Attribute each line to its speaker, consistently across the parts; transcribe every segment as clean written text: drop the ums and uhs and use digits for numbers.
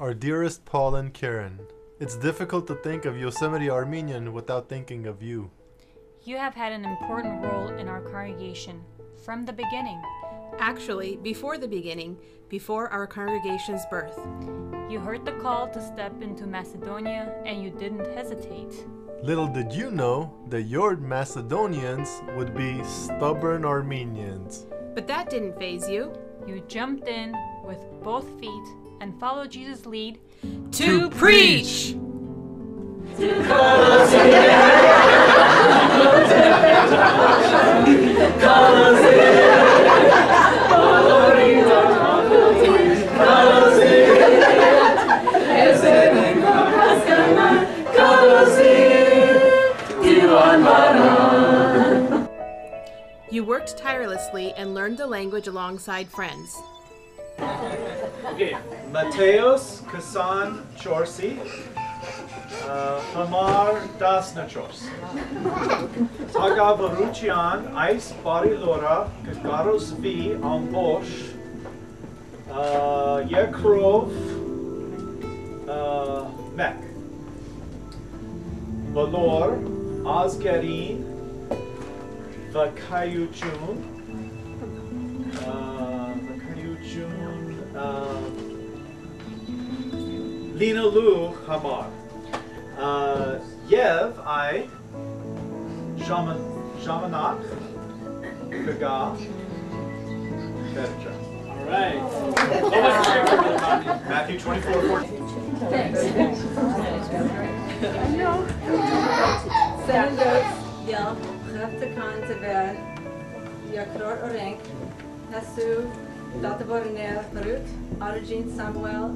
Speaker 1: Our dearest Paul and Keren, it's difficult to think of Yosemite Armenian without thinking of you.
Speaker 2: You have had an important role in our congregation from the beginning.
Speaker 3: Actually, before the beginning, before our congregation's birth.
Speaker 2: You heard the call to step into Macedonia and you didn't hesitate.
Speaker 1: Little did you know that your Macedonians would be stubborn Armenians.
Speaker 3: But that didn't faze you.
Speaker 2: You jumped in with both feet and followed Jesus' lead
Speaker 3: To preach! You worked tirelessly and learned the language alongside friends.
Speaker 4: Okay, Mateos Kasan Chorsi, Hamar Dasna Chors. Saga Varuchian, Ice Bari Lora, Kakaros V, Ambosh, Yekrov, Mek. Valor, Asgarin, Vakayuchun, Lina Lu Hamar. Yev I Shamanach Gaga Berja. All right. Matthew 24:14.
Speaker 5: Seven goats yell, Chaftakan Tever, Yakror Orenk, Hasu, Databorner Perut, Arjin Samuel,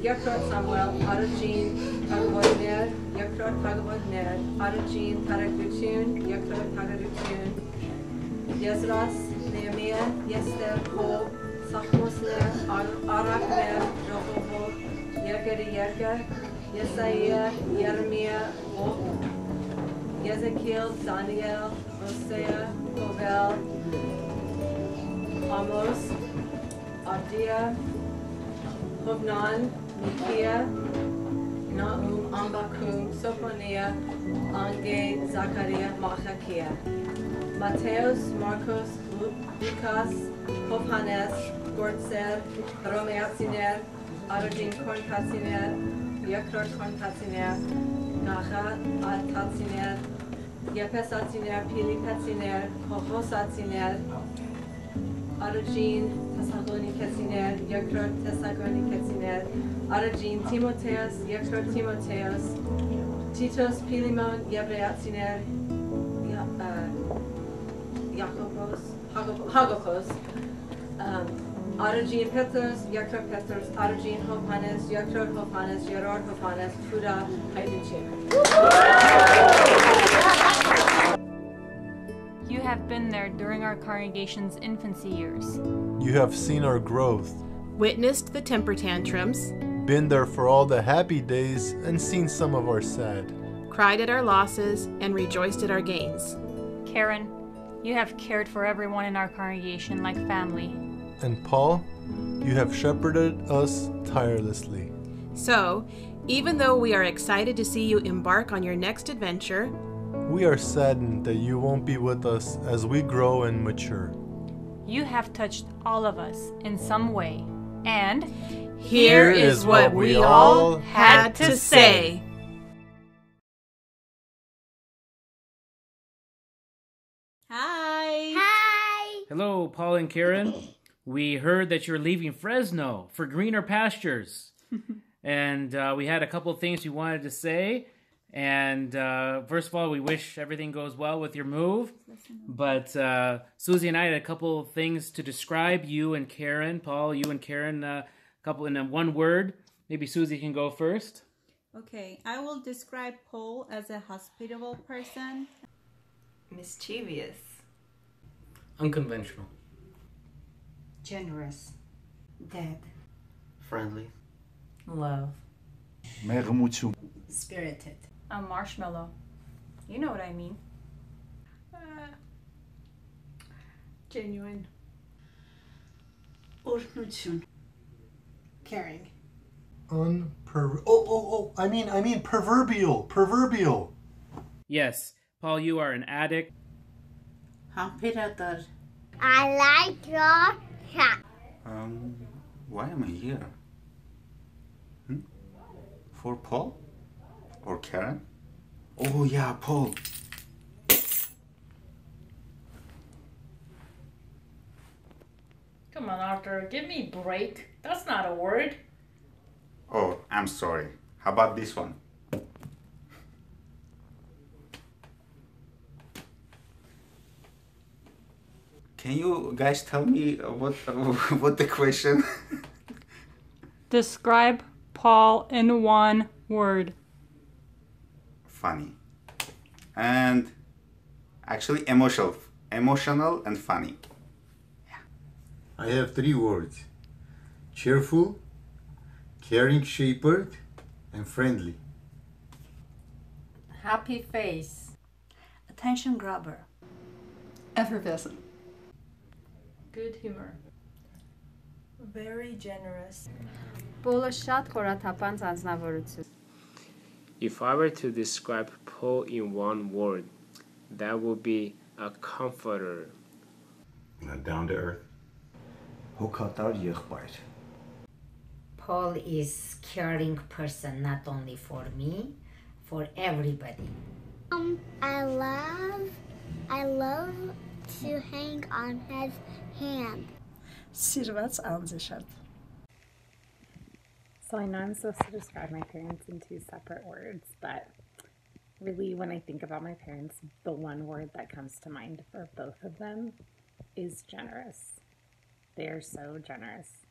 Speaker 5: Yakrot Samuel, Arjin Tagaborner, Yakrot Tagaborner, Arjin Taragutun, Yakrot Tagarutun, Yezras, Nehemiah, Yester, Hob, Sachmosner, Arakner, Johobo, Yergeri Yerger, Yesaiah, Yeremiah, Hob, Ezekiel, Daniel, Hosea, Hovel, Amos, Abdiah, Hobnan, Micaiah, Nahum, Ambakum, Sophoniah, Ange, Zachariah, Malchakiah, Mateos, Marcos, Lucas, Hophanes, Gortzer, Romeatziner, Arjin Kornkatziner, Yakrot Kornkatziner, Nacha Tatziner, Yepesatziner, Pilipatziner, Hohosatziner, Arjin Thessalonikatziner, Yakrot Thessalonikatziner, Arjin Timotheus, Yakrot Timotheus, Titus Pilimon, Yabreatziner, Hagopos, Arjin Petrus, Yakrot Petrus, Arjin Hophanes, Yakrot Hophanes, Yeror Hophanes, Fuda, Haidinchim.
Speaker 2: You have been there during our congregation's infancy years.
Speaker 1: You have seen our growth,
Speaker 3: Witnessed the temper tantrums,
Speaker 1: been there for all the happy days, and seen some of our sad.
Speaker 3: cried at our losses, and rejoiced at our gains.
Speaker 2: Keren, you have cared for everyone in our congregation like family.
Speaker 1: And Paul, you have shepherded us tirelessly.
Speaker 3: So, even though we are excited to see you embark on your next adventure,
Speaker 1: We are saddened that you won't be with us as we grow and mature.
Speaker 2: You have touched all of us in some way. And
Speaker 3: here is what we all had to say.
Speaker 6: Hi!
Speaker 7: Hi!
Speaker 6: Hello, Paul and Keren. We heard that you're leaving Fresno for greener pastures. And we had a couple of things we wanted to say. And first of all, we wish everything goes well with your move. But Susie and I had a couple of things to describe you and Keren. Paul, you and Keren, a couple in one word. Maybe Susie can go first.
Speaker 7: Okay, I will describe Paul as a hospitable person.
Speaker 8: Mischievous.
Speaker 6: Unconventional.
Speaker 8: Generous. Dead.
Speaker 9: Friendly.
Speaker 8: Love. Spirited.
Speaker 2: a marshmallow. You know what I mean.
Speaker 8: Genuine. Caring.
Speaker 1: I mean proverbial.
Speaker 6: Yes, Paul, you are an addict.
Speaker 7: Hampirador.
Speaker 9: I like your cat.
Speaker 10: Why am I here? For Paul? Or Karen? Oh yeah, Paul.
Speaker 2: Come on, Arthur, give me a break. That's not a word.
Speaker 10: Oh, I'm sorry. How about this one? Can you guys tell me what the question?
Speaker 2: Describe Paul in one word.
Speaker 10: Funny. And actually emotional and funny.
Speaker 11: I have 3 words. Cheerful, caring shepherd, and friendly.
Speaker 5: Happy face.
Speaker 8: Attention grabber.
Speaker 5: Effervescent.
Speaker 2: Good humor.
Speaker 5: Very generous.
Speaker 12: If I were to describe Paul in one word, that would be a comforter.
Speaker 11: Down to earth.
Speaker 8: Paul is caring person not only for me, for everybody.
Speaker 9: I love to hang on his hand.
Speaker 13: So I know I'm supposed to describe my parents in 2 separate words, but really when I think about my parents, the one word that comes to mind for both of them is generous. They are so generous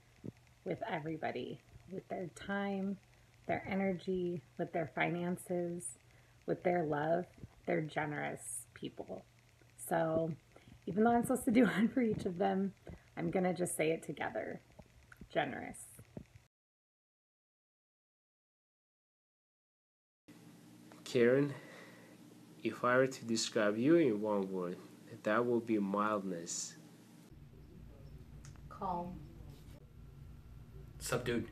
Speaker 13: with everybody, with their time, their energy, with their finances, with their love. They're generous people. So even though I'm supposed to do one for each of them, I'm going to just say it together. Generous.
Speaker 12: Karen, if I were to describe you in one word, that would be mildness.
Speaker 5: Calm.
Speaker 6: Subdued.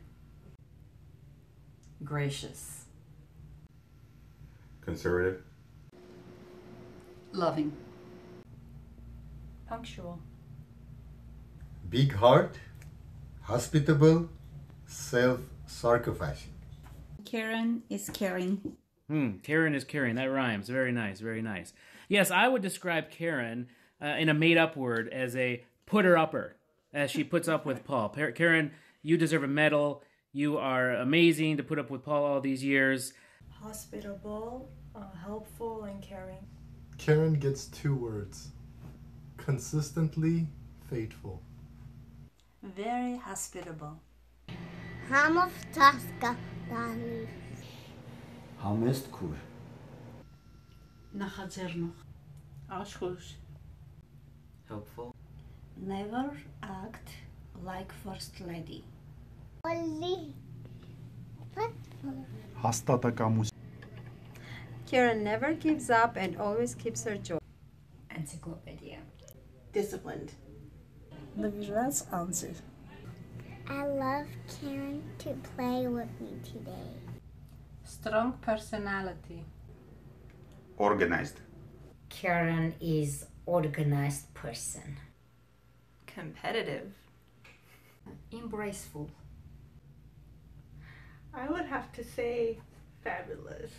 Speaker 5: Gracious.
Speaker 11: Conservative.
Speaker 5: Loving. Punctual.
Speaker 11: Big heart, hospitable, self-sacrificing.
Speaker 7: Keren is caring.
Speaker 6: Karen is caring. That rhymes. Very nice, very nice. Yes, I would describe Karen in a made-up word as a putter-upper, as she puts up with Paul. Karen, you deserve a medal. You are amazing to put up with Paul all these years.
Speaker 5: Hospitable, helpful, and caring.
Speaker 1: Karen gets 2 words. Consistently faithful.
Speaker 7: Very hospitable.
Speaker 9: Hamoftaska Dani.
Speaker 11: Համեստքուր.
Speaker 7: Նախաձեռնող. Աշխույժ.
Speaker 6: Helpful.
Speaker 7: Never act like first lady.
Speaker 9: Oli.
Speaker 11: Հաստատակամություն.
Speaker 5: Karen never gives up and always keeps her joy.
Speaker 8: Encyclopedia.
Speaker 7: Disciplined.
Speaker 9: Նվիրված անձեր. I love Karen to play with me today.
Speaker 5: Strong personality.
Speaker 10: Organized.
Speaker 8: Karen is organized person.
Speaker 5: Competitive.
Speaker 8: Embraceful.
Speaker 5: I would have to say fabulous.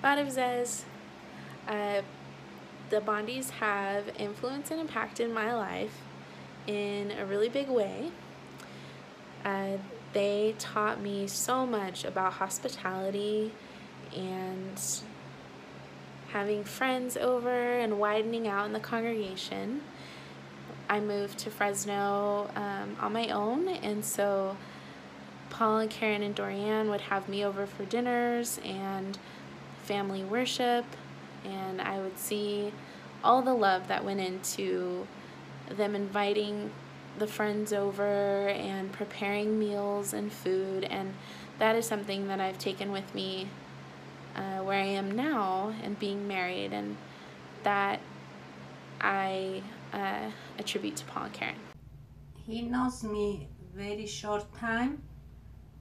Speaker 14: Bottom says, the Bondis have influenced and impacted my life in a really big way. They taught me so much about hospitality and having friends over and widening out in the congregation. I moved to Fresno on my own, and so Paul and Karen and Dorianne would have me over for dinners and family worship, and I would see all the love that went into them inviting the friends over and preparing meals and food, and that is something that I've taken with me where I am now and being married, and that I attribute to Paul and Karen.
Speaker 5: He knows me very short time,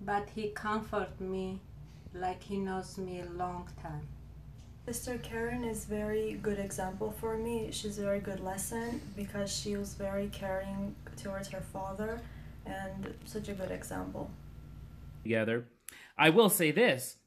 Speaker 5: but he comfort me like he knows me a long time.
Speaker 15: Sister Keren is very good example for me. She's a very good lesson because she was very caring towards her father and such a good example.
Speaker 6: Together. I will say this,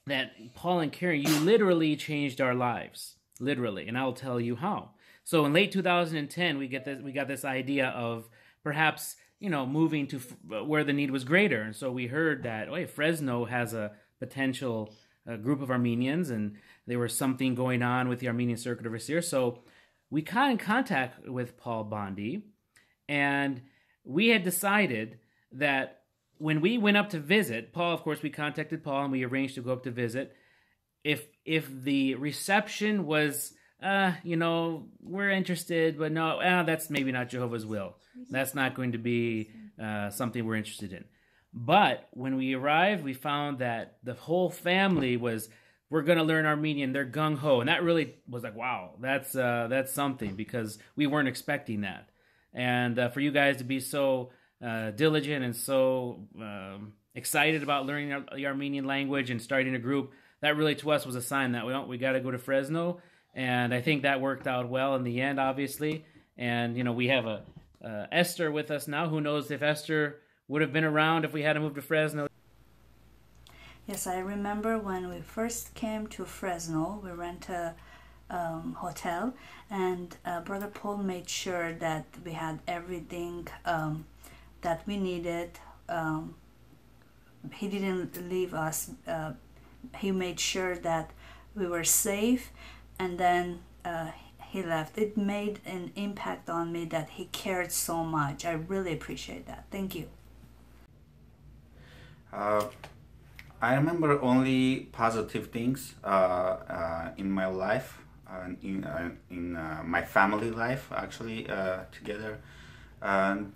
Speaker 6: that Paul and Keren, you literally changed our lives. Literally. And I'll tell you how. So in late 2010, we got this idea of perhaps, moving to where the need was greater. And so we heard that, Fresno has a potential group of Armenians, and there was something going on with the Armenian circuit overseer. So we got in contact with Paul Bondi, and we had decided that when we went up to visit, Paul, of course, we contacted Paul and we arranged to go up to visit. If the reception was, we're interested, but no, that's maybe not Jehovah's will. That's not going to be something we're interested in. But when we arrived, we found that the whole family we're going to learn Armenian. They're gung-ho. And that really was like, wow, that's something, because we weren't expecting that. And for you guys to be so diligent and so excited about learning the Armenian language and starting a group, that really to us was a sign that we got to go to Fresno. And I think that worked out well in the end, obviously. And, we have Esther with us now. Who knows if Esther would have been around if we had to move to Fresno.
Speaker 16: Yes, I remember when we first came to Fresno, we rent a hotel, and Brother Paul made sure that we had everything that we needed. He didn't leave us. He made sure that we were safe, and then he left. It made an impact on me that he cared so much. I really appreciate that. Thank you.
Speaker 10: I remember only positive things in my life, in my family life, actually, together, and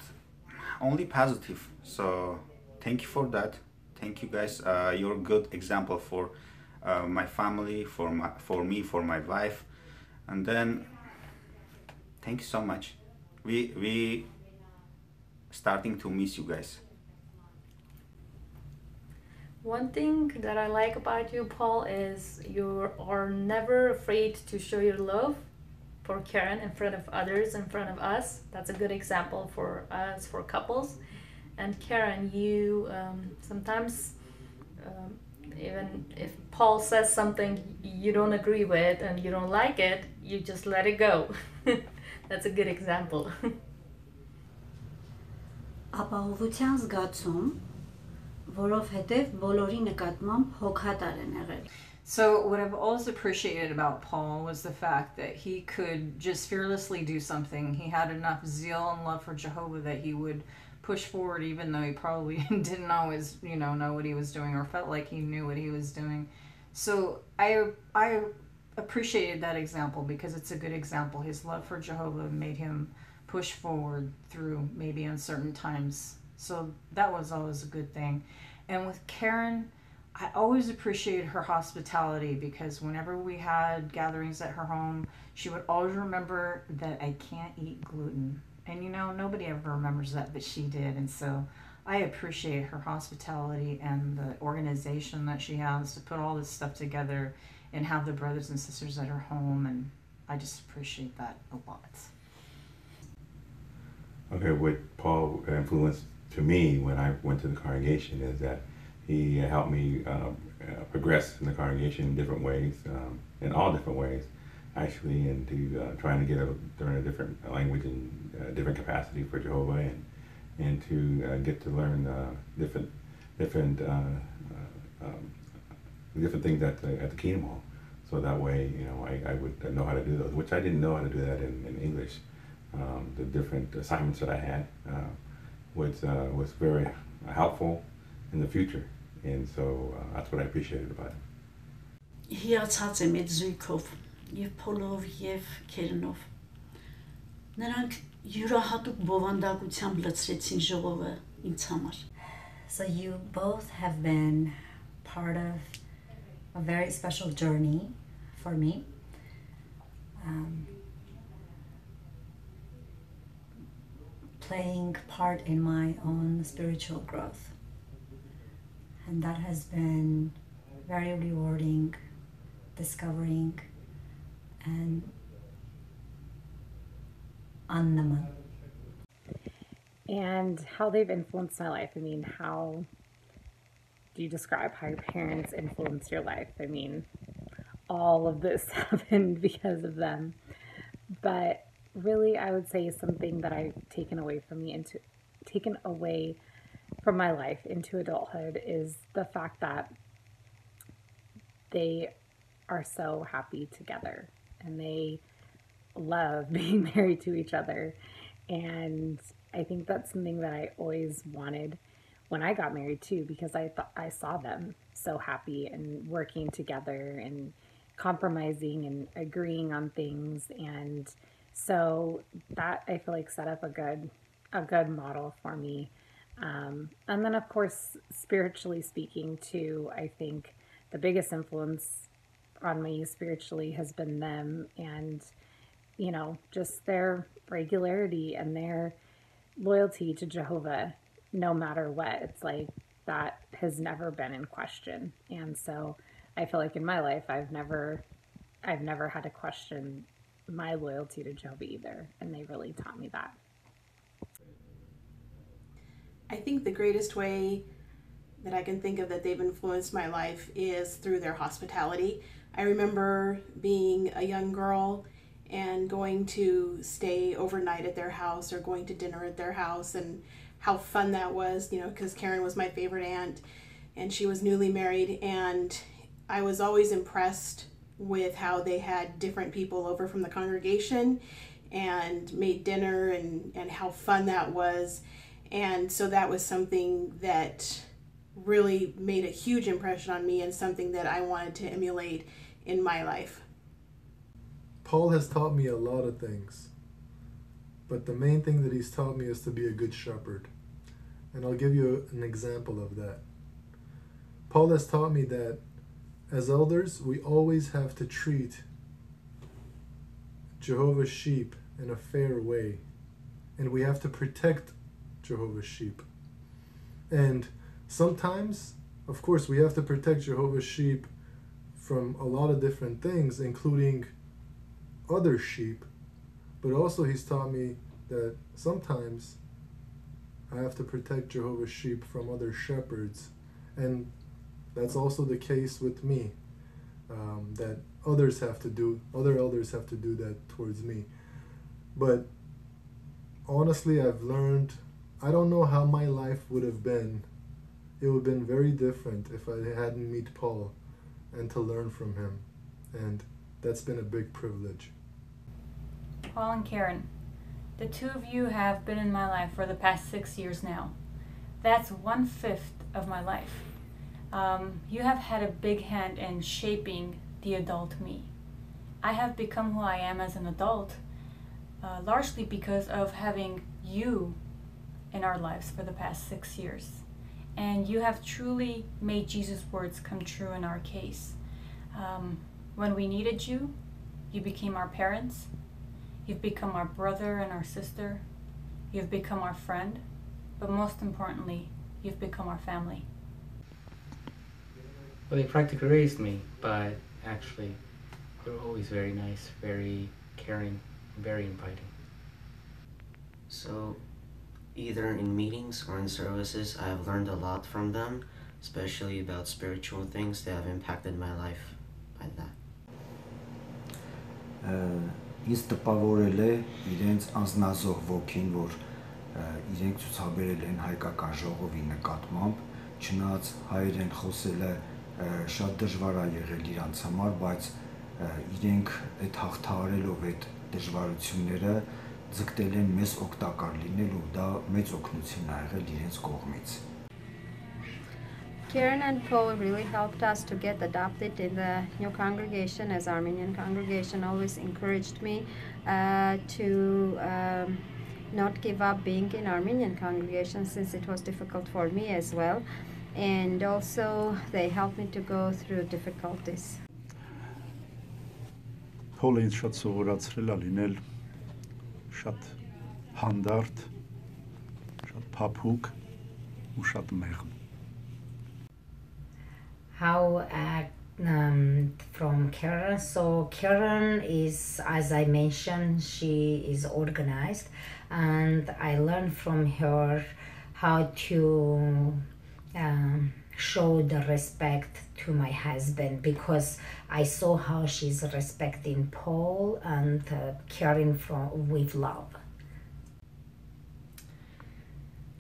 Speaker 10: only positive. So thank you for that. Thank you guys. You're a good example for my family, for me, for my wife, and then thank you so much. We starting to miss you guys.
Speaker 17: One thing that I like about you, Paul, is you are never afraid to show your love for Keren in front of others, in front of us. That's a good example for us, for couples. And Keren, you sometimes, even if Paul says something you don't agree with and you don't like it, you just let it go. That's a good example.
Speaker 18: Ապահովության զգացում, որովհետև բոլորի նկատմամբ հոգատար են եղել։
Speaker 19: So what I've always appreciated about Paul was the fact that he could just fearlessly do something. He had enough zeal and love for Jehovah that he would push forward even though he probably didn't always, know what he was doing or felt like he knew what he was doing. So I appreciated that example because it's a good example. His love for Jehovah made him push forward through maybe uncertain times. So that was always a good thing. And with Keren, I always appreciated her hospitality because whenever we had gatherings at her home, she would always remember that I can't eat gluten. And nobody ever remembers that, but she did. And so I appreciate her hospitality and the organization that she has to put all this stuff together and have the brothers and sisters at her home. And I just appreciate that a lot.
Speaker 11: Okay, what Paul influenced to me when I went to the congregation is that he helped me progress in the congregation in different ways, in all different ways, actually, into trying to learn a different language and different capacity for Jehovah, and to get to learn different things at the Kingdom Hall. So that way, I would know how to do those, which I didn't know how to do that in English. The different assignments that I had was very helpful in the future, and so that's what I appreciated about it.
Speaker 18: Հիացած եմ այդ զույգով, եւ Փոլով եւ Քերենով։ Նրանք յուրահատուկ բովանդակությամբ լցրեցին ժողովը ինձ համար։
Speaker 8: So you both have been part of a very special journey for me. playing part in my own spiritual growth. And that has been very rewarding, discovering and anlaman.
Speaker 13: And how they've influenced my life. I mean, how do you describe how your parents influenced your life? I mean, all of this happened because of them. But really, I would say something that I've taken away from my life into adulthood is the fact that they are so happy together and they love being married to each other. And I think that's something that I always wanted when I got married too, because I thought I saw them so happy and working together and compromising and agreeing on things. And so that I feel like set up a good model for me. And then of course, spiritually speaking too, I think the biggest influence on me spiritually has been them, and you know, just their regularity and their loyalty to Jehovah, no matter what. It's like that has never been in question. And so I feel like in my life, I've never had to question my loyalty to Jehovah either. And they really taught me that.
Speaker 3: I think the greatest way that I can think of that they've influenced my life is through their hospitality. I remember being a young girl and going to stay overnight at their house or going to dinner at their house, and how fun that was, you know, because Keren was my favorite aunt and she was newly married, and I was always impressed with how they had different people over from the congregation and made dinner, and how fun that was. And so that was something that really made a huge impression on me and something that I wanted to emulate in my life.
Speaker 1: Paul has taught me a lot of things, but the main thing that he's taught me is to be a good shepherd. And I'll give you an example of that. Paul has taught me that as elders, we always have to treat Jehovah's sheep in a fair way, and we have to protect Jehovah's sheep. And sometimes, of course, we have to protect Jehovah's sheep from a lot of different things, including other sheep, but also he's taught me that sometimes I have to protect Jehovah's sheep from other shepherds, and that's also the case with me, that other elders have to do that towards me. But honestly, I've learned, I don't know how my life would have been. It would have been very different if I hadn't met Paul and to learn from him, and that's been a big privilege.
Speaker 2: Paul and Keren, the two of you have been in my life for the past 6 years now. That's 1/5 of my life. You have had a big hand in shaping the adult me. I have become who I am as an adult, largely because of having you in our lives for the past 6 years. And you have truly made Jesus' words come true in our case. When we needed you, you became our parents. You've become our brother and our sister. You've become our friend. But most importantly, you've become our family.
Speaker 6: Well, they practically raised me, but actually, they were always very nice, very caring, very inviting.
Speaker 20: So, either in meetings or in services, I have learned a lot from them, especially about spiritual things that have impacted my life by that.
Speaker 21: Ինձ տպավորել է իրենց անձնազոհ ոգին, որ իրենք ցուցաբերել են հայկական ժողովի նկատմամբ, չնայած հայերեն խոսելը շատ դժվար է եղել իրանց համար, բայց իրենք այդ հաղթահարելով այդ դժվարությունները ձգտել են մեզ օգտակար լինել, ու դա մեծ օգնություն է եղել իրենց կողմից։
Speaker 22: Keren and Paul really helped us to get adopted in the new congregation, as Armenian congregation always encouraged me to not give up being in Armenian congregation, since it was difficult for me as well. And also they helped me to go through difficulties.
Speaker 23: Paul ինձ շատ սովորացրել է լինել շատ հանդարտ,
Speaker 4: փափուկ ու շատ մեղմ։
Speaker 12: How from Keren. So Keren is, as I mentioned, she is organized, and I learned from her how to show the respect to my husband, because I saw how she's respecting Paul and caring with love.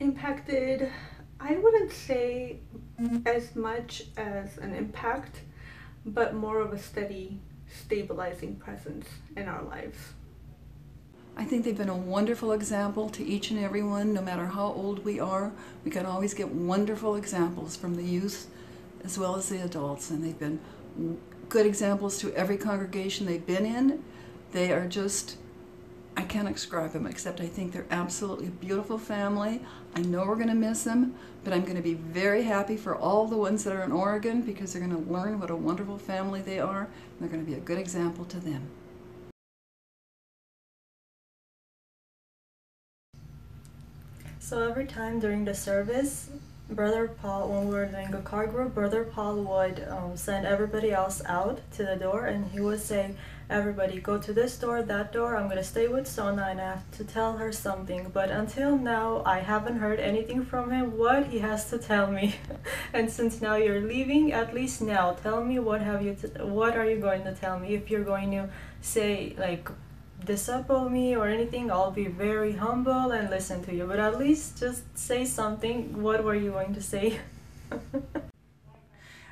Speaker 23: Impacted, I wouldn't say as much as an impact, but more of a steady, stabilizing presence in our lives.
Speaker 24: I think they've been a wonderful example to each and every one, no matter how old we are. We can always get wonderful examples from the youth as well as the adults, and they've been good examples to every congregation they've been in. They are just, I can't describe them, except I think they're absolutely a beautiful family. I know we're going to miss them, but I'm going to be very happy for all the ones that are in Oregon, because they're going to learn what a wonderful family they are, and they're going to be a good example to them.
Speaker 15: So every time during the service, Brother Paul, when we were doing a car group, Brother Paul would send everybody else out to the door, and he would say, everybody go to this door, that door, I'm going to stay with Sona and I have to tell her something. But until now, I haven't heard anything from him what he has to tell me. And since now you're leaving, at least now, tell me what are you going to tell me? If you're going to say, like, disciple me or anything, I'll be very humble and listen to you, but at least just say something. What were you going to say?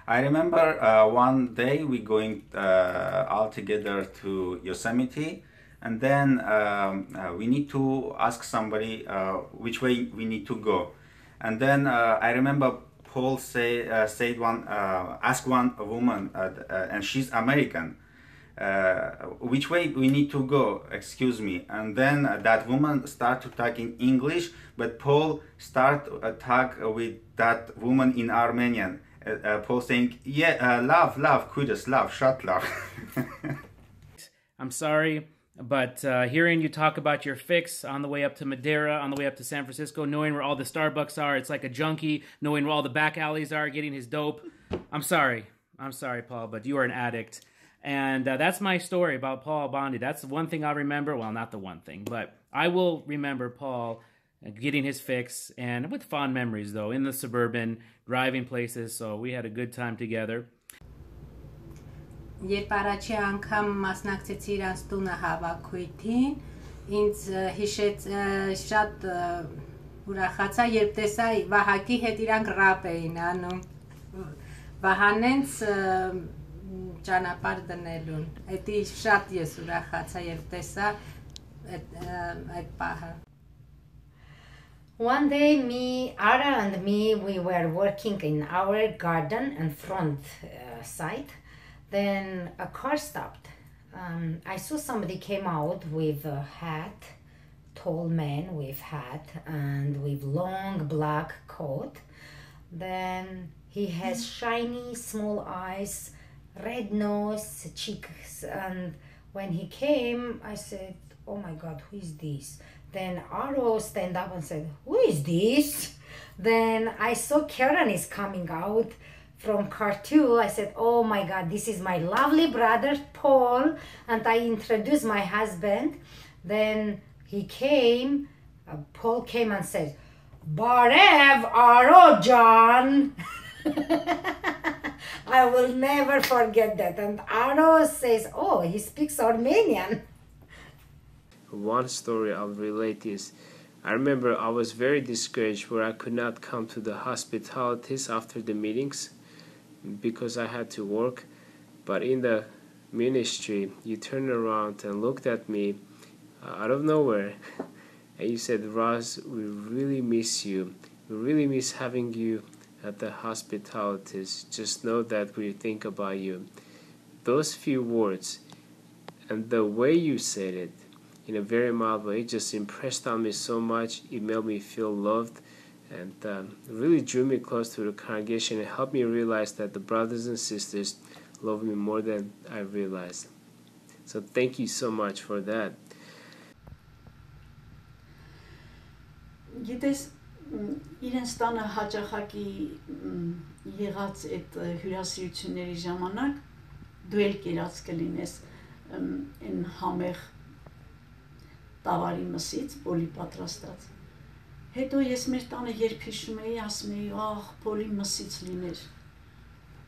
Speaker 10: I remember one day we going all together to Yosemite, and then we need to ask somebody which way we need to go. And then I remember Paul asked one woman, and she's American, which way we need to go, excuse me. And then that woman start to talk in English, but Paul start talk with that woman in Armenian. Paul saying, yeah, love, kudus, love, shut love.
Speaker 6: I'm sorry, but hearing you talk about your fix on the way up to Madeira, on the way up to San Francisco, knowing where all the Starbucks are, it's like a junkie, knowing where all the back alleys are, getting his dope. I'm sorry, Paul, but you are an addict. And that's my story about Paul Bondi. That's the one thing I remember. Well, not the one thing, but I will remember Paul getting his fix, and with fond memories, though, in the Suburban, driving places, so we had a good time together.
Speaker 5: Երբ առաջի անգամ մասնակցեցի իրանց տունը հավաքույթին, ինձ հիշեց շատ ուրախացա, երբ տեսա Վահակի հետ իրանք ռապ էին անում, Վահանենց ճանապարհ դնելուն, էդի շատ ես ուրախացա, երբ տեսա այդ պահը.
Speaker 12: One day, Ara and me, we were working in our garden and front side. Then a car stopped. I saw somebody came out with a hat, tall man with hat and with long black coat. Then he has shiny small eyes, red nose, cheeks. And when he came, I said, oh my God, who is this? Then Aro stand up and said, who is this? Then I saw Keren is coming out from car 2. I said, oh my God, this is my lovely brother, Paul. And I introduced my husband. Then he came, Paul came and said, Barev Aro John. I will never forget that. And Aro says, oh, he speaks Armenian.
Speaker 25: One story I'll relate is, I remember I was very discouraged where I could not come to the hospitalities after the meetings because I had to work. But in the ministry, you turned around and looked at me out of nowhere and you said, Roz, we really miss you. We really miss having you at the hospitalities. Just know that we think about you. Those few words and the way you said it, in a very mild way, it just impressed on me so much. It made me feel loved and really drew me close to the congregation and helped me realize that the brothers and sisters love me more than I realized. So thank you so much for that.
Speaker 23: Գիտես,
Speaker 18: իրենց տանը հաճախակի եղած այդ հյուրասիրությունների ժամանակ դու էլ կերած կլինես այն համեղ տավարի մսից, պոլի պատրաստած։ Հետո ես մեր տանը երբ հիշում էի, ասում էի, ահ, պոլի մսից լիներ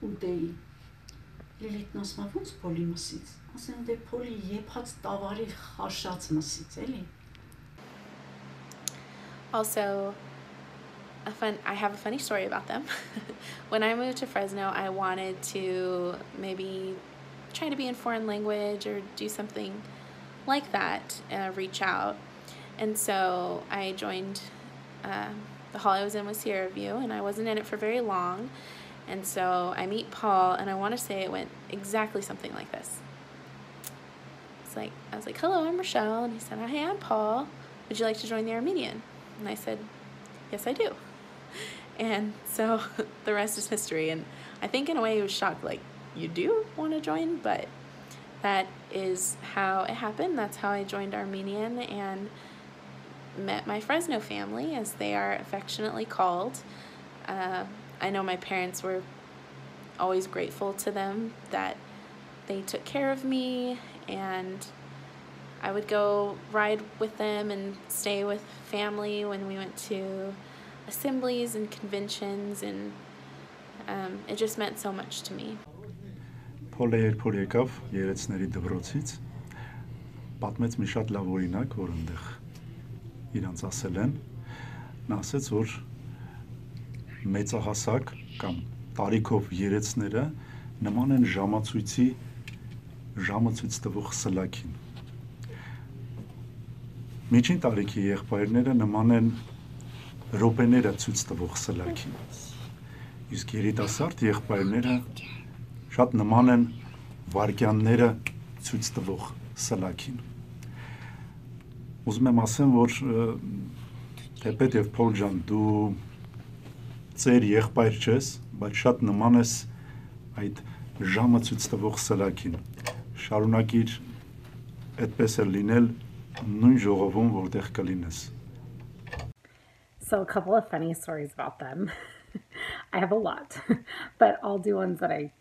Speaker 18: ուտեի։ Լիլիթն ասում է, ո՞նց պոլի մսից։ Ասեմ, դե պոլի եփած տավարի խաշած մսից, էլի։
Speaker 7: Also, I have a funny story about them. When I moved to Fresno, I wanted to maybe try to be in foreign language or do something like that, reach out. And so I joined, the hall I was in was Sierra View, and I wasn't in it for very long. And so I meet Paul, and I want to say it went exactly something like this. I was like, hello, I'm Rochelle. And he said, hey, I'm Paul. Would you like to join the Armenian? And I said, yes, I do. And so the rest is history. And I think in a way he was shocked, like, you do want to join? But that is how it happened. That's how I joined Armenian and met my Fresno family, as they are affectionately called. I know my parents were always grateful to them that they took care of me, and I would go ride with them and stay with family when we went to assemblies and conventions, and it just meant so much to me.
Speaker 4: Փոլը երբ որ եկավ երեցների դպրոցից, պատմեց մի շատ լավ օրինակ, որ այնտեղ իրանց ասել են, նա ասեց, որ մեծահասակ կամ տարիքով երեցները նման են ժամացույցի ժամը ցույց տվող սլաքին։ Միջին տարիքի եղբայրները նման են րոպեները ցույց տվող սլաքին։ Իսկ երիտասարդ եղբայրները շատ նման են վարկյանները ցույց տվող սլաքին։ Ուզում եմ ասեմ, որ թեպետ եւ Փոլ ջան, դու ծեր եղբայր չես, բայց շատ նման ես այդ ժամը ցույց տվող սլաքին։ Շարունակիր այդպես էլ լինել նույն ժողովում, որտեղ կլինես։
Speaker 13: So a couple of funny stories about them. I have a lot, but I'll do ones that I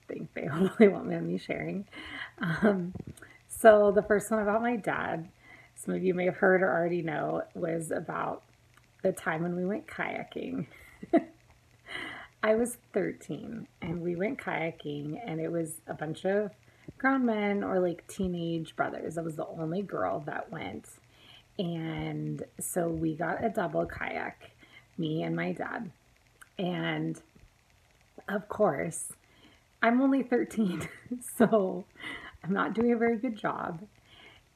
Speaker 13: think they hopefully want me sharing. So the first one about my dad, some of you may have heard or already know, was about the time when we went kayaking. I was 13 and we went kayaking, and it was a bunch of grown men or like teenage brothers. I was the only girl that went. And so we got a double kayak, me and my dad. And of course, I'm only 13, so I'm not doing a very good job.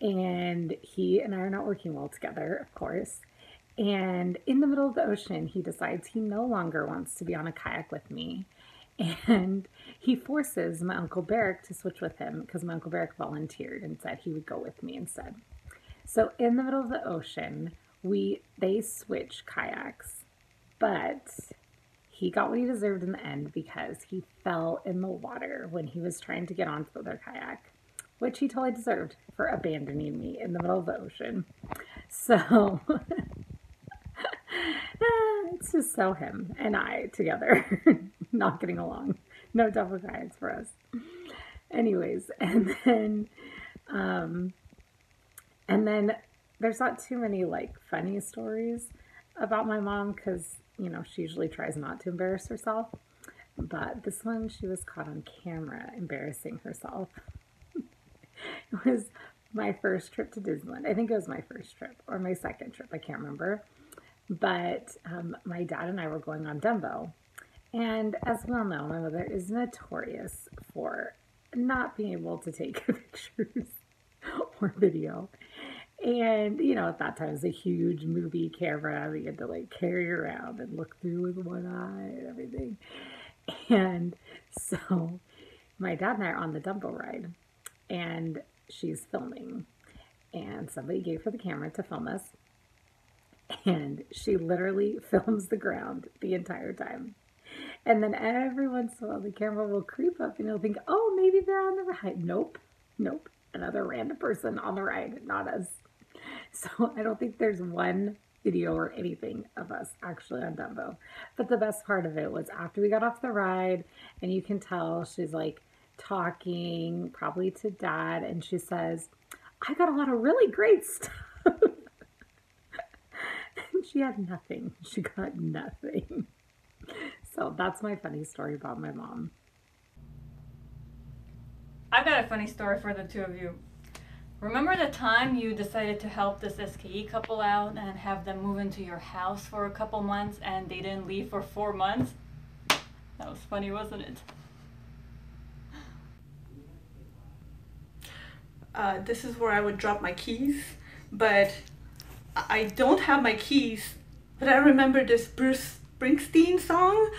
Speaker 13: And he and I are not working well together, of course. And in the middle of the ocean, he decides he no longer wants to be on a kayak with me. And he forces my Uncle Barrick to switch with him, because my Uncle Barrick volunteered and said he would go with me instead. So in the middle of the ocean, they switch kayaks, but he got what he deserved in the end, because he fell in the water when he was trying to get onto the other kayak, which he totally deserved for abandoning me in the middle of the ocean. So it's just so him and I together not getting along. No double kayaks for us. Anyways, and then there's not too many like funny stories about my mom, because she usually tries not to embarrass herself. But this one, she was caught on camera embarrassing herself. It was my first trip to Disneyland. I think it was my first trip or my second trip. I can't remember. But my dad and I were going on Dumbo. And as we all know, my mother is notorious for not being able to take pictures or video. And, at that time it was a huge movie camera that you had to like carry around and look through with one eye and everything. And so my dad and I are on the Dumbo ride, and she's filming, and somebody gave her the camera to film us, and she literally films the ground the entire time. And then every once in a while the camera will creep up and you'll think, oh, maybe they're on the ride. Nope. Another random person on the ride, not us. So I don't think there's one video or anything of us actually on Dumbo. But the best part of it was after we got off the ride, and you can tell she's like talking probably to Dad, and she says, I got a lot of really great stuff. And she had nothing. She got nothing. So that's my funny story about my mom.
Speaker 2: I've got a funny story for the two of you. Remember the time you decided to help this SKE couple out and have them move into your house for a couple months and they didn't leave for 4 months? That was funny, wasn't it?
Speaker 23: This is where I would drop my keys, but I don't have my keys, but I remember this Bruce Springsteen song.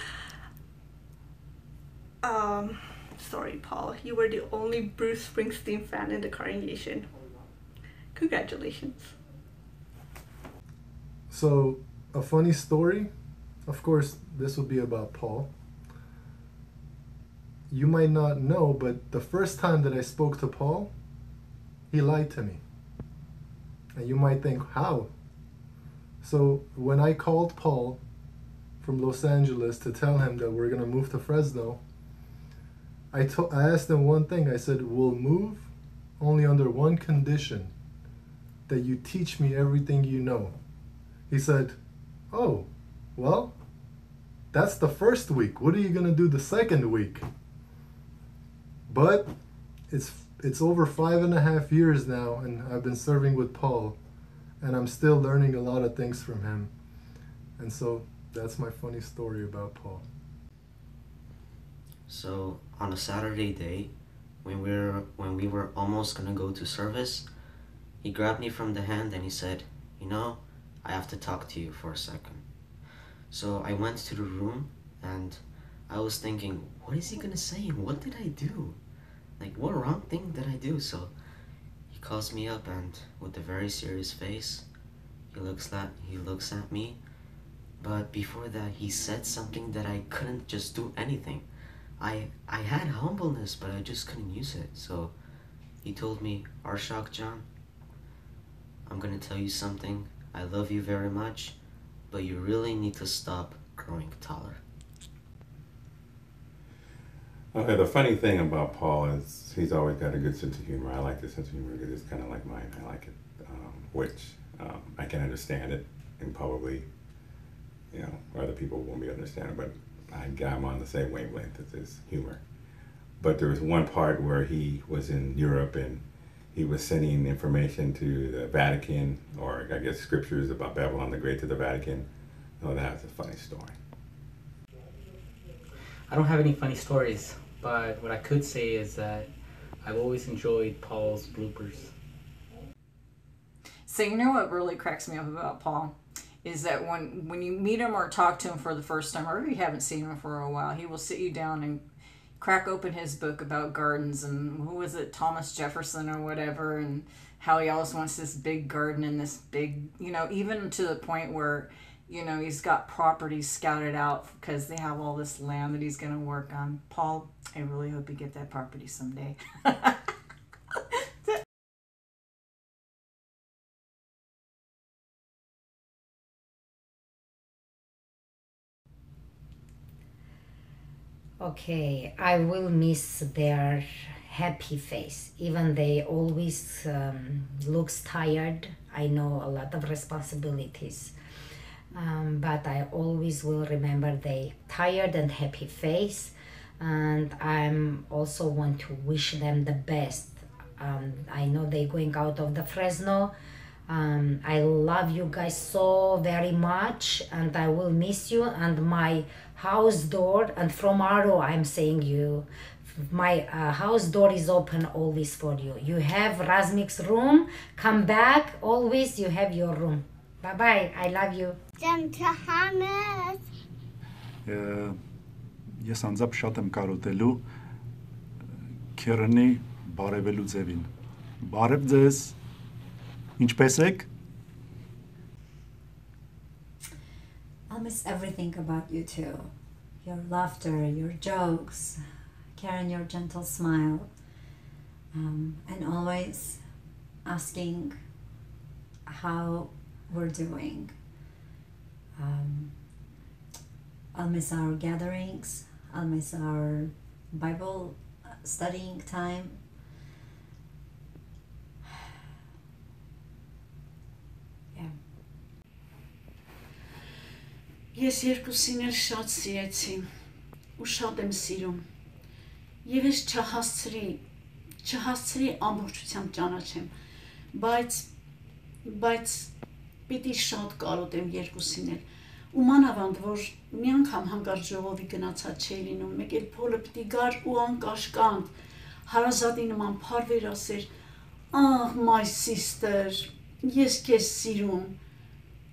Speaker 23: Sorry, Paul, you were the only Bruce Springsteen fan in the congregation. Congratulations.
Speaker 1: So, a funny story, of course, this will be about Paul. You might not know, but the first time that I spoke to Paul, he lied to me. And you might think, how? So, when I called Paul from Los Angeles to tell him that we're going to move to Fresno, I asked him one thing. I said, we'll move only under one condition, that you teach me everything you know. He said, oh, well, that's the first week. What are you going to do the second week? But it's over 5.5 years now, and I've been serving with Paul, and I'm still learning a lot of things from him. And so that's my funny story about Paul.
Speaker 20: So on a Saturday day, when we were almost gonna go to service, he grabbed me from the hand and he said, you know, I have to talk to you for a second. So I went to the room and I was thinking, what is he gonna say? What did I do? Like, what wrong thing did I do? So he calls me up and with a very serious face, he looks at me. But before that, he said something that I couldn't just do anything. I had humbleness, but I just couldn't use it. So he told me, Arshak John, I'm gonna tell you something. I love you very much, but you really need to stop growing taller.
Speaker 11: Okay, the funny thing about Paul is he's always got a good sense of humor. I like the sense of humor because it's kind of like mine. I like it, which I can understand it, and probably, you know, other people won't be understanding, but I'm on the same wavelength as his humor. But there was one part where he was in Europe and he was sending information to the Vatican, or I guess scriptures about Babylon the Great to the Vatican. Oh, that's a funny story.
Speaker 9: I don't have any funny stories, but what I could say is that I've always enjoyed Paul's bloopers.
Speaker 14: So you know what really cracks me up about Paul is that when you meet him or talk to him for the first time, or if you haven't seen him for a while, he will sit you down and crack open his book about gardens and who was it, Thomas Jefferson or whatever, and how he always wants this big garden and this big, you know, even to the point where, you know, he's got properties scouted out because they have all this land that he's going to work on. Paul, I really hope you get that property someday.
Speaker 12: Okay, I will miss their happy face. Even they always looks tired. I know a lot of responsibilities. But I always will remember their tired and happy face. And I'm also want to wish them the best. I know they're going out of the Fresno. I love you guys so very much, and I will miss you. And my house door, and from Aro I'm saying you, my house door is open always for you. You have Razmik's room, come back, always you have your room. Bye bye, I love you.
Speaker 4: Ես անձամբ շատ եմ կարոտելու Քերենի բարևելու ձևին։ Բարև ձեզ։ Ինչպես եք?
Speaker 16: I'll miss everything about you too. Your laughter, your jokes, Keren, your gentle smile, and always asking how we're doing. I'll miss our gatherings. I'll miss our Bible studying time. Yeah.
Speaker 18: Ես երկուսին էլ շատ սիրեցի ու շատ եմ սիրում։ Եվ ես չհասցրի ամբողջությամբ ճանաչեմ, բայց պիտի շատ կարոտեմ երկուսին էլ։ Ու մանավանդ, որ մի անգամ հանկարծ ժողովի գնացած չէի լինում, մեկ էլ Փոլը պիտի գար ու անկաշկանդ հարազատի նման փարվեր ասեր. «Ահ, my sister, ես քեզ սիրում»։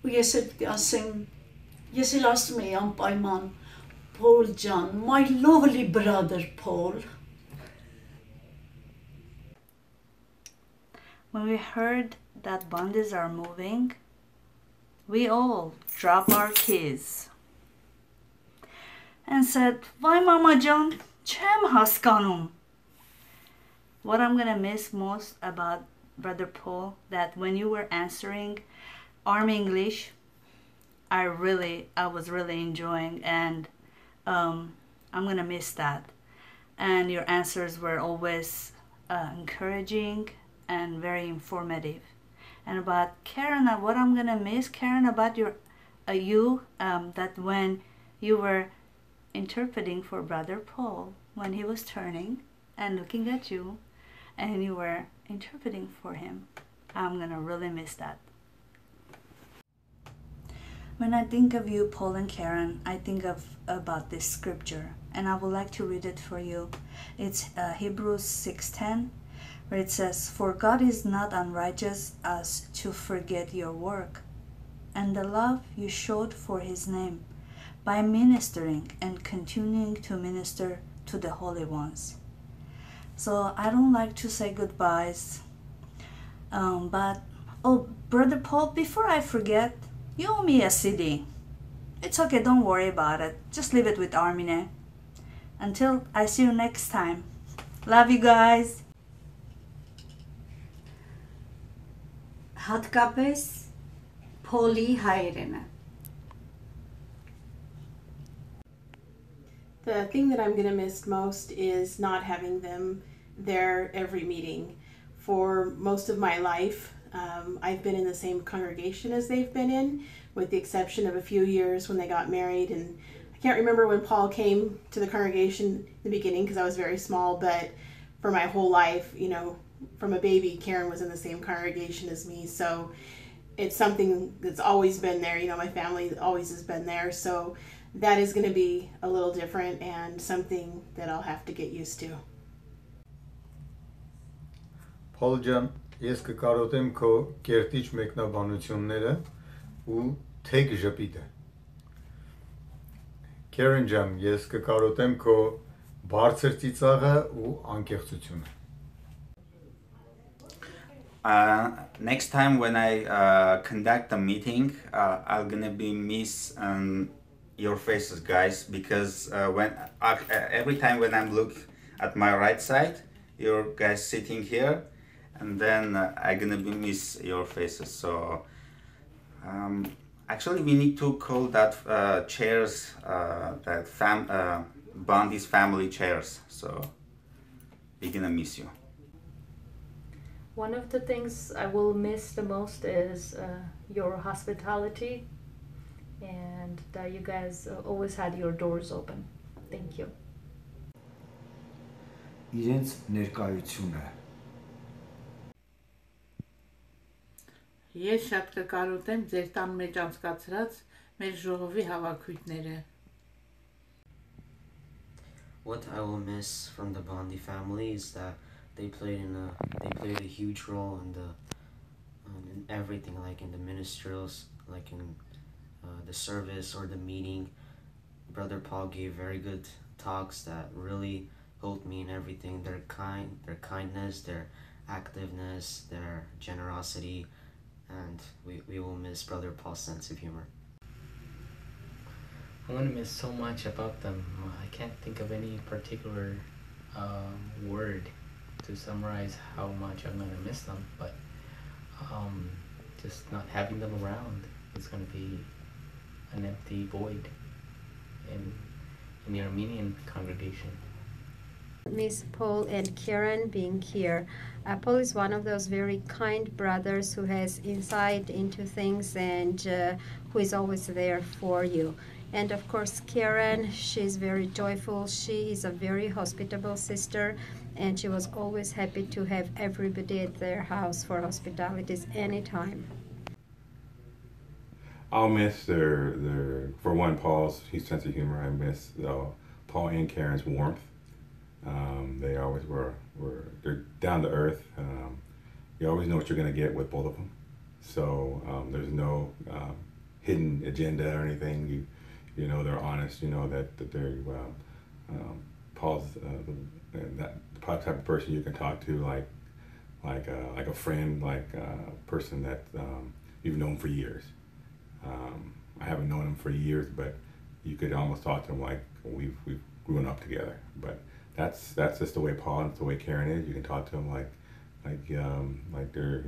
Speaker 18: Ու ես էլ պիտի ասեմ, ես էլ ասում եի անպայման. «Paul ջան, my lovely brother Paul»։
Speaker 3: When we heard that Bondis are moving, we all dropped our keys and said, "Why, Mama John, chem haskanu." What I'm gonna miss most about Brother Paul, that when you were answering Army English, I was really enjoying, and I'm gonna miss that. And your answers were always encouraging and very informative. And about Keren, what I'm gonna miss, Keren, about that when you were interpreting for Brother Paul, when he was turning and looking at you, and you were interpreting for him, I'm gonna really miss that. When I think of you, Paul and Keren, I think about this scripture, and I would like to read it for you. It's Hebrews 6:10, where it says, "For God is not unrighteous as to forget your work and the love you showed for his name by ministering and continuing to minister to the holy ones." So I don't like to say goodbyes, but Brother Paul, before I forget, you owe me a CD. It's okay, don't worry about it. Just leave it with Armine. Until I see you next time. Love you guys.
Speaker 16: Հատկապես Փոլի հայրենը։
Speaker 8: The thing that I'm going to miss most is not having them there every meeting. For most of my life, I've been in the same congregation as they've been in, with the exception of a few years when they got married. And I can't remember when Paul came to the congregation in the beginning because I was very small, but for my whole life, from a baby, Keren was in the same congregation as me. So it's something that's always been there. My family always has been there. So that is going to be a little different and something that I'll have to get used to.
Speaker 17: Paul ջան, ես կկարոտեմ քո կերտիչ մեկնաբանությունները ու թեք ժպիտը։ Keren ջան, ես կկարոտեմ քո բարձր ծիծաղը ու անկեղծությունը։
Speaker 10: Next time when I conduct a meeting, I'm gonna be miss your faces, guys, because every time when I'm look at my right side, your guys sitting here, and then I'm gonna be miss your faces. So actually, we need to call that chairs that Bondi's family chairs. So we're gonna miss you.
Speaker 2: One of the things I will miss the most is your hospitality, and that you guys always had your doors open. Thank you.
Speaker 19: Իրենց ներկայությունը։
Speaker 21: Ես շատ կկարոտեմ ձեր տան մեջ անցկացրած մեր ժողովի հավաքույթները։
Speaker 20: What I will miss from the Bondi family is that they played a huge role in everything, like in the ministerials, like in the service or the meeting. Brother Paul gave very good talks that really helped me in everything. Their kindness, their activeness, their generosity, and we will miss Brother Paul's sense of humor.
Speaker 9: I'm gonna miss so much about them. I can't think of any particular word to summarize how much I'm gonna miss them, but just not having them around is gonna be an empty void in the Armenian congregation.
Speaker 5: Miss Paul and Keren being here. Paul is one of those very kind brothers who has insight into things and who is always there for you. And of course, Keren, she's very joyful. She is a very hospitable sister, and she was always happy to have everybody at their house for hospitalities anytime.
Speaker 11: I'll miss for one, Paul's sense of humor. I miss Paul and Karen's warmth. They always they're down to earth. You always know what you're going to get with both of them. So there's no hidden agenda or anything. You know they're honest. You know that they're Paul's that type of person you can talk to like a friend, like a person that you've known for years. I haven't known him for years, but you could almost talk to him like we've grown up together. But that's just the way Paul and the way Keren is. You can talk to him like they're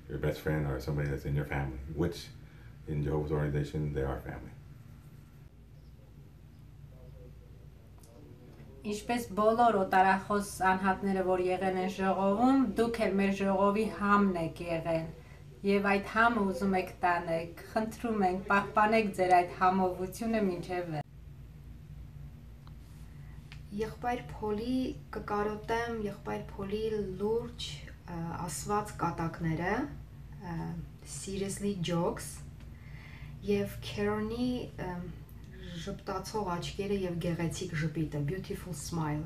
Speaker 11: your best friend or somebody that's in your family, which in Jehovah's organization they are family.
Speaker 6: Ինչպես բոլոր օտարախոս անհատները, որ եղեն են ժողովում, դուք էլ մեր ժողովի համն եք եղել եւ այդ համը ուզում եք տանեք, խնդրում ենք պահպանեք ձեր այդ համովությունը մինչեւ
Speaker 5: Եղբայր Փոլի կկարոտեմ եղբայր Փոլի լուրջ ասված կատակները, seriously jokes եւ Kereni ժպտացող աչքերը եւ գեղեցիկ ժպիտը, beautiful smile.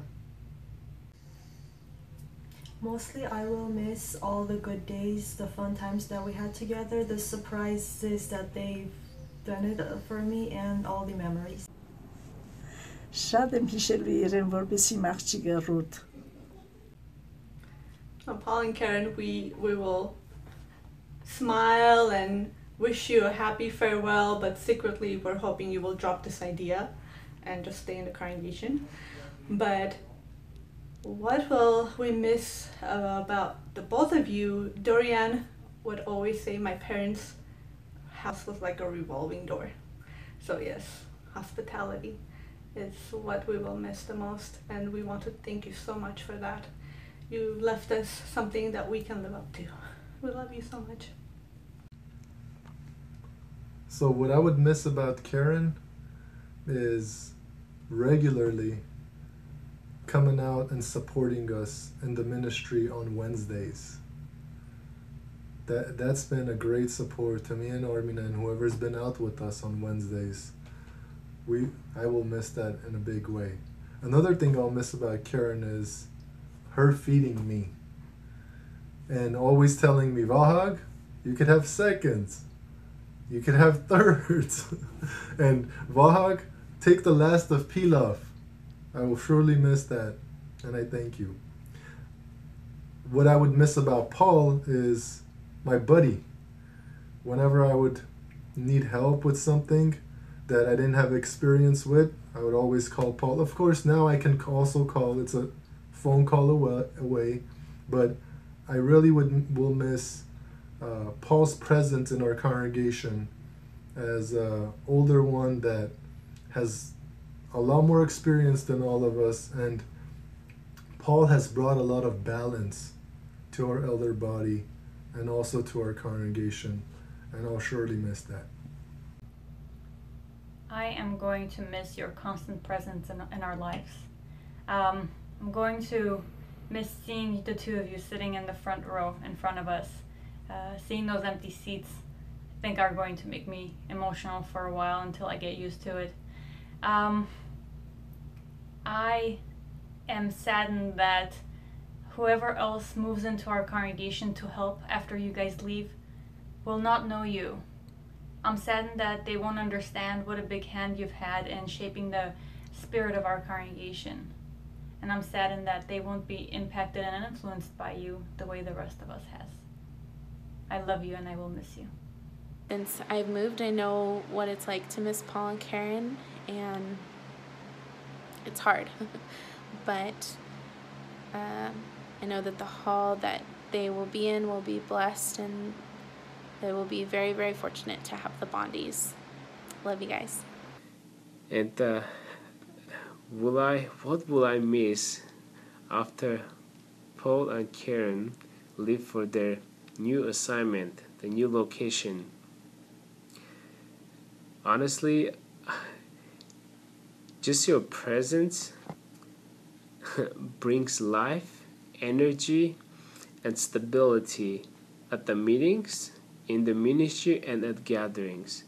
Speaker 15: Mostly I will miss all the good days, the fun times that we had together, the surprises that they've done it for me, and all the memories.
Speaker 18: Շատ եմ հիշելու իրեն, որպեսի մաղ չի գռուտ.
Speaker 23: Paul and Keren, we will smile and wish you a happy farewell, but secretly we're hoping you will drop this idea and just stay in the congregation. But what will we miss about the both of you? Dorian would always say my parents' house was like a revolving door. So yes, hospitality is what we will miss the most, and we want to thank you so much for that. You left us something that we can live up to. We love you so much.
Speaker 1: So what I would miss about Keren is regularly coming out and supporting us in the ministry on Wednesdays. That's been a great support to me and Armina and whoever's been out with us on Wednesdays. I will miss that in a big way. Another thing I'll miss about Keren is her feeding me and always telling me, Vahag, you could have seconds. You can have thirds. And Vahag, take the last of pilaf. I will surely miss that, and I thank you. What I would miss about Paul is my buddy. Whenever I would need help with something that I didn't have experience with, I would always call Paul. Of course, now I can also call. It's a phone call away, but I really will miss Paul's presence in our congregation as an older one that has a lot more experience than all of us, and Paul has brought a lot of balance to our elder body and also to our congregation, and I'll surely miss that.
Speaker 2: I am going to miss your constant presence in our lives. I'm going to miss seeing the two of you sitting in the front row in front of us. Seeing those empty seats, I think are going to make me emotional for a while until I get used to it. I am saddened that whoever else moves into our congregation to help after you guys leave will not know you. I'm saddened that they won't understand what a big hand you've had in shaping the spirit of our congregation. And I'm saddened that they won't be impacted and influenced by you the way the rest of us has. I love you and I will miss you.
Speaker 7: Since I've moved, I know what it's like to miss Paul and Keren, and it's hard. But I know that the hall that they will be in will be blessed, and they will be very, very fortunate to have the Bondis Love you guys.
Speaker 13: And what will I miss after Paul and Keren leave for their new assignment, the new location? Honestly, just your presence brings life, energy, and stability at the meetings, in the ministry, and at gatherings.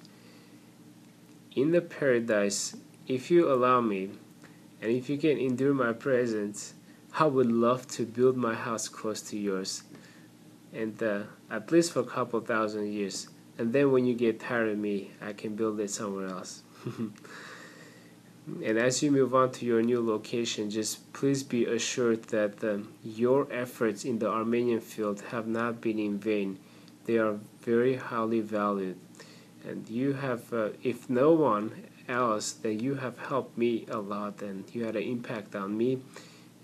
Speaker 13: In the paradise, if you allow me, and if you can endure my presence, I would love to build my house close to yours, and at least for a couple thousand years. And then when you get tired of me, I can build it somewhere else. And as you move on to your new location, just please be assured that your efforts in the Armenian field have not been in vain. They are very highly valued. And you have, if no one else, then you have helped me a lot, and you had an impact on me,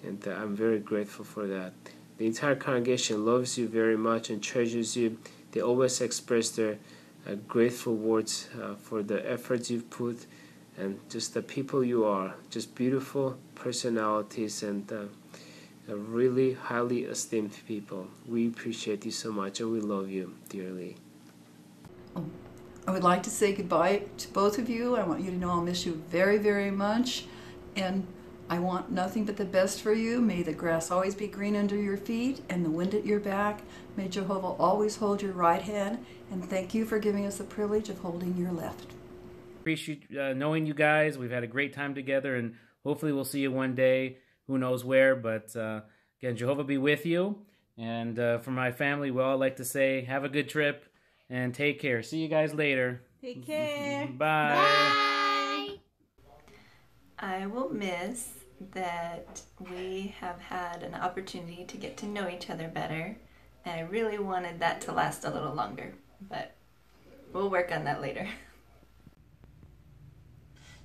Speaker 13: and I'm very grateful for that. The entire congregation loves you very much and treasures you. They always express their grateful words for the efforts you've put, and just the people you are, just beautiful personalities, and really highly esteemed people. We appreciate you so much, and we love you dearly.
Speaker 14: I would like to say goodbye to both of you. I want you to know I'll miss you very, very much, and I want nothing but the best for you. May the grass always be green under your feet and the wind at your back. May Jehovah always hold your right hand, and thank you for giving us the privilege of holding your left.
Speaker 22: Appreciate knowing you guys. We've had a great time together, and hopefully we'll see you one day. Who knows where, but again, Jehovah be with you. And for my family, we all like to say, have a good trip and take care. See you guys later.
Speaker 3: Take care.
Speaker 22: Bye.
Speaker 3: Bye. I will miss that we have had an opportunity to get to know each other better, and I really wanted that to last a little longer, but we'll work on that later.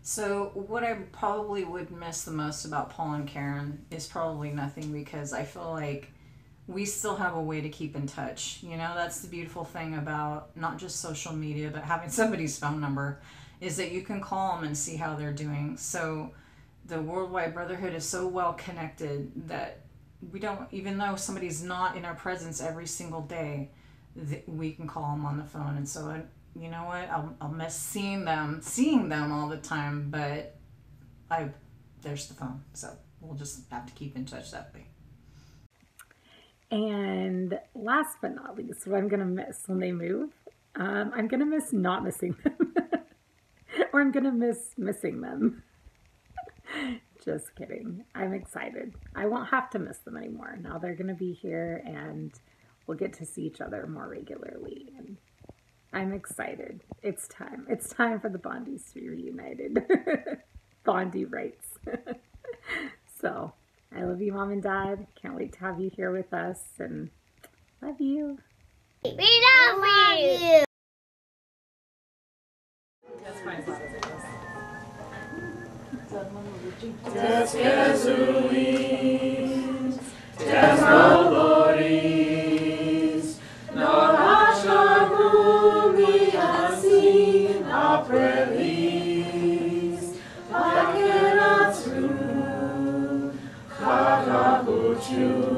Speaker 24: So what I probably would miss the most about Paul and Keren is probably nothing, because I feel like we still have a way to keep in touch. You know, that's the beautiful thing about not just social media, but having somebody's phone number, is that you can call them and see how they're doing. So the Worldwide Brotherhood is so well connected that we don't, even though somebody's not in our presence every single day, we can call them on the phone. And so you know what? I'll miss seeing them all the time, but there's the phone, so we'll just have to keep in touch that way.
Speaker 25: And last but not least, what I'm gonna miss when they move, I'm gonna miss not missing them, or I'm gonna miss missing them. Just kidding. I'm excited. I won't have to miss them anymore. Now they're gonna be here, and we'll get to see each other more regularly. And I'm excited. It's time. It's time for the Bondis to be reunited. Bondi rights. So, I love you, Mom and Dad. Can't wait to have you here with us, and love you.
Speaker 26: We love you.
Speaker 27: You